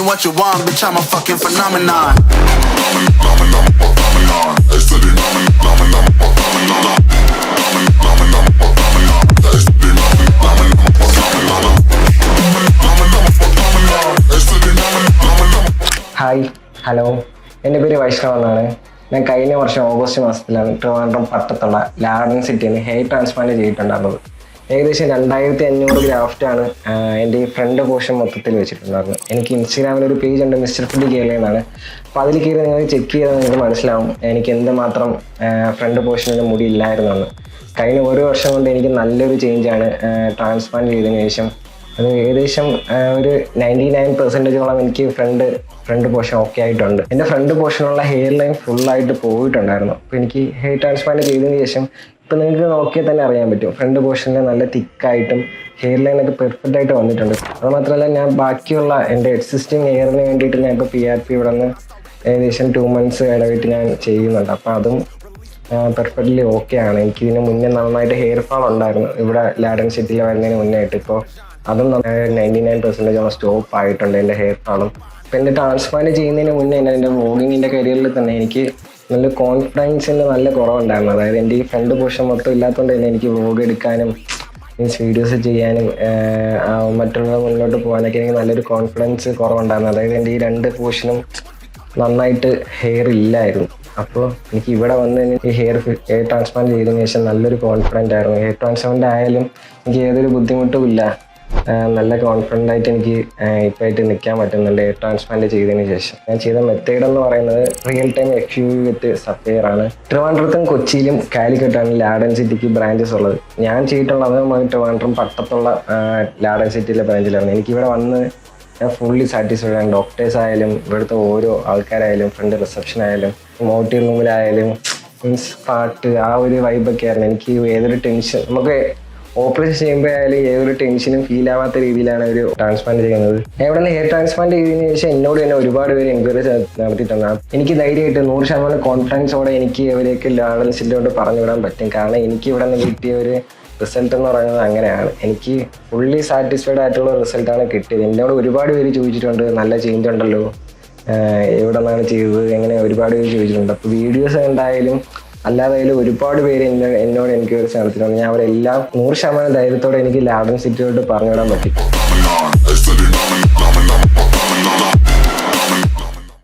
what you want, bitch, I'm a fucking phenomenon. Hi hello, എൻ്റെ പേര് വൈഷ്ണവ് എന്നാണ്. ഞാൻ കഴിഞ്ഞ വർഷം ഓഗസ്റ്റ് മാസത്തിലാണ് ട്രിവാൻഡ്രം പട്ടത്തുള്ള ലാഡൻ സിറ്റിയിൽ നിന്ന് ഹെയർ ട്രാൻസ്പ്ലാന്റ് ചെയ്തിട്ടുണ്ടായിരുന്നത്. ഏകദേശം 2500 ഗ്രാഫ്റ്റാണ് എൻ്റെ ഈ ഫ്രണ്ട് പോർഷൻ മൊത്തത്തിൽ വെച്ചിട്ടുണ്ടായിരുന്നത്. എനിക്ക് ഇൻസ്റ്റാഗ്രാമിൽ ഒരു പേജ് ഉണ്ട്, മിസ്റ്റർ ഫുഡി കേരള എന്നാണ്. അപ്പോൾ അതിൽ കയറി നിങ്ങൾ ചെക്ക് ചെയ്താൽ നിങ്ങൾക്ക് മനസ്സിലാവും എനിക്ക് എന്തുമാത്രം ഫ്രണ്ട് പോർഷനിൽ മുടി ഇല്ലായിരുന്നെന്ന്. കഴിഞ്ഞ ഒരു വർഷം കൊണ്ട് എനിക്ക് നല്ലൊരു ചേഞ്ചാണ് ട്രാൻസ്പ്ലാന്റ് ചെയ്തതിന് ശേഷം. അത് ഏകദേശം ഒരു 99% എനിക്ക് ഫ്രണ്ട് പോർഷൻ ഓക്കെ ആയിട്ടുണ്ട്. എൻ്റെ ഫ്രണ്ട് പോർഷനുള്ള ഹെയർ ലൈൻ ഫുള്ളായിട്ട് പോയിട്ടുണ്ടായിരുന്നു. അപ്പോൾ എനിക്ക് ഹെയർ ട്രാൻസ്പ്ലാന്റ് ചെയ്തതിന് ശേഷം ഇപ്പോൾ നിങ്ങൾക്ക് നോക്കിയാൽ തന്നെ അറിയാൻ പറ്റും ഫ്രണ്ട് പോർഷനിൽ നല്ല തിക്കായിട്ടും ഹെയർ ലൈനൊക്കെ പെർഫെക്റ്റ് ആയിട്ട് വന്നിട്ടുണ്ട്. അത് മാത്രമല്ല, ഞാൻ ബാക്കിയുള്ള എൻ്റെ എക്സിസ്റ്റിംഗ് ഹെയറിന് വേണ്ടിയിട്ട് ഞാൻ ഇപ്പോൾ PRP ഇവിടെ നിന്ന് ഏകദേശം 2 months ഇടവിട്ട് ഞാൻ ചെയ്യുന്നുണ്ട്. അപ്പോൾ അതും പെർഫെക്റ്റ്ലി ഓക്കെ ആണ്. എനിക്ക് ഇതിന് മുന്നേ നന്നായിട്ട് ഹെയർ ഫാൾ ഉണ്ടായിരുന്നു ഇവിടെ ലാഡൻ സിറ്റിയിൽ വരുന്നതിന് മുന്നേ ആയിട്ട്. ഇപ്പോൾ അതും 99% സ്റ്റോപ്പ് ആയിട്ടുണ്ട് എൻ്റെ ഹെയർ ഫാളും. അപ്പോൾ എൻ്റെ ട്രാൻസ്പ്ലാന്റ് ചെയ്യുന്നതിന് മുന്നേ എൻ്റെ വ്ലോഗിങ്ങിൻ്റെ കരിയറിൽ തന്നെ എനിക്ക് നല്ല കോൺഫിഡൻസിൻ്റെ നല്ല കുറവുണ്ടായിരുന്നു. അതായത് എൻ്റെ ഈ ഫ്രണ്ട് പോർഷൻ മൊത്തം ഇല്ലാത്തതുകൊണ്ട് തന്നെ എനിക്ക് വ്ലോഗ് എടുക്കാനും മീൻസ് വീഡിയോസ് ചെയ്യാനും മറ്റുള്ള മുന്നോട്ട് പോകാനൊക്കെ എനിക്ക് നല്ലൊരു കോൺഫിഡൻസ് കുറവുണ്ടായിരുന്നു. അതായത് എൻ്റെ ഈ 2 പോർഷനും നന്നായിട്ട് ഹെയർ ഇല്ലായിരുന്നു. അപ്പോൾ എനിക്ക് ഇവിടെ വന്ന് ഈ ഹെയർ ട്രാൻസ്പ്ലാന്റ് ചെയ്തതിന് ശേഷം നല്ലൊരു കോൺഫിഡൻ്റ് ആയിരുന്നു. ഹെയർ ട്രാൻസ്പ്ലാന്റ് ആയാലും എനിക്ക് ഏതൊരു ബുദ്ധിമുട്ടും ഇല്ല. നല്ല കോൺഫിഡൻ്റ് ആയിട്ട് എനിക്ക് ഇപ്പോഴായിട്ട് നിൽക്കാൻ പറ്റുന്നുണ്ട് ഹെയർ ട്രാൻസ്പ്ലാന്റ് ചെയ്തതിന് ശേഷം. ഞാൻ ചെയ്ത മെത്തേഡ് എന്ന് പറയുന്നത് റിയൽ ടൈം FUV വിത്ത് സഫയർ ആണ്. ട്രിവാൻഡ്രത്തും കൊച്ചിയിലും കാലിക്കറ്റാണ് ലാഡൻ സിറ്റിക്ക് ബ്രാഞ്ചസ് ഉള്ളത്. ഞാൻ ചെയ്തിട്ടുള്ളത് ട്രിവാൻഡ്രം പട്ടത്തുള്ള ലാഡൻ സിറ്റിയിലെ ബ്രാഞ്ചിലാണ്. എനിക്കിവിടെ വന്ന് ഞാൻ ഫുള്ളി സാറ്റിസ്ഫൈഡ് ആണ്. ഡോക്ടേഴ്സ് ആയാലും ഇവിടുത്തെ ഓരോ ആൾക്കാരായാലും ഫ്രണ്ട് റിസപ്ഷൻ ആയാലും മോട്ടി റൂമിലായാലും മീൻസ് പാട്ട് ആ ഒരു വൈബൊക്കെ ആയിരുന്നു. എനിക്ക് ഏതൊരു ടെൻഷൻ നമുക്ക് ഓപ്പറേഷൻ ചെയ്യുമ്പോഴായാലും ഏതൊരു ടെൻഷനും ഫീൽ ആവാത്ത രീതിയിലാണ് ഒരു ട്രാൻസ്പ്ലാന്റ് ചെയ്യുന്നത്. ഞാൻ ഇവിടെ നിന്ന് ഹെയർ ട്രാൻസ്പ്ലാന്റ് ചെയ്തതിന് ശേഷം എന്നോട് തന്നെ ഒരുപാട് പേര് എൻക്വയറി നടത്തിയിട്ടുണ്ട്. എനിക്ക് ധൈര്യമായിട്ട് 100% കോൺഫിഡൻസോടെ എനിക്ക് ഇവരെയൊക്കെ ലാഡൻ സിറ്റിയോട് പറഞ്ഞു വിടാൻ പറ്റും. കാരണം എനിക്ക് ഇവിടെ നിന്ന് കിട്ടിയ ഒരു റിസൾട്ട് എന്ന് പറയുന്നത് അങ്ങനെയാണ്. എനിക്ക് ഫുള്ളി സാറ്റിസ്ഫൈഡ് ആയിട്ടുള്ള റിസൾട്ടാണ് കിട്ടിയത്. എന്നോട് ഒരുപാട് പേര് ചോദിച്ചിട്ടുണ്ട്, നല്ല ചേഞ്ച് ഉണ്ടല്ലോ, എവിടെ നിന്നാണ് ചെയ്തത്, എങ്ങനെ ഒരുപാട് പേര് ചോദിച്ചിട്ടുണ്ട്. അപ്പോൾ വീഡിയോസ് ഉണ്ടായാലും അല്ലാതായാലും ഒരുപാട് പേര് എന്നോട് എൻക്വയറീസ് നടത്തിയിട്ടുണ്ട്. ഞാൻ അവരെല്ലാം 100% ധൈര്യത്തോടെ എനിക്ക് ലാഡൻ സിറ്റിയോട് പറഞ്ഞു വിടാൻ പറ്റി.